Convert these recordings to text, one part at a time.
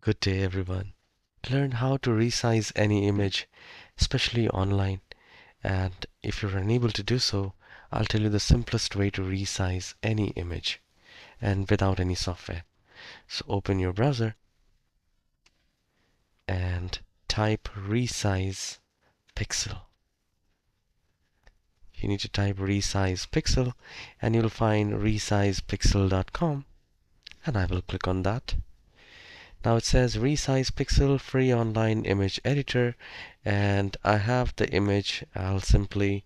Good day, everyone. Learn how to resize any image, especially online. And if you're unable to do so, I'll tell you the simplest way to resize any image and without any software. So open your browser and type resize pixel. You need to type resize pixel and you'll find resizepixel.com, and I will click on that. Now it says Resize Pixel free online image editor, and I have the image. I'll simply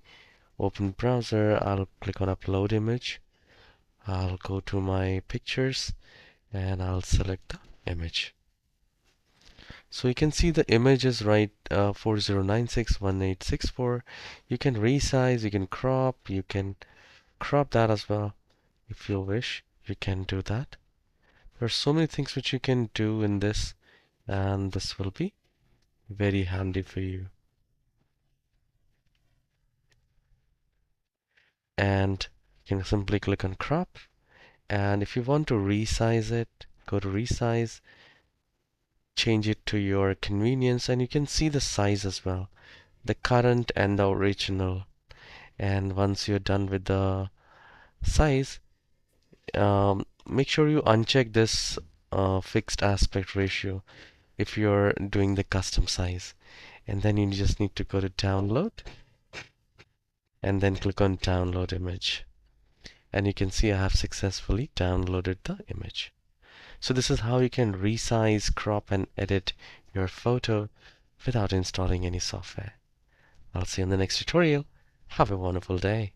open browser. I'll click on upload image. I'll go to my pictures and I'll select the image. So you can see the image is right 40961864. You can resize, you can crop that as well if you wish. You can do that. There are so many things which you can do in this, and this will be very handy for you. And you can simply click on crop, and if you want to resize it, go to resize, change it to your convenience, and you can see the size as well, the current and the original. And once you're done with the size, make sure you uncheck this fixed aspect ratio if you're doing the custom size, and then you just need to go to download and then click on download image. And you can see I have successfully downloaded the image. So this is how you can resize, crop, and edit your photo without installing any software. I'll see you in the next tutorial. Have a wonderful day.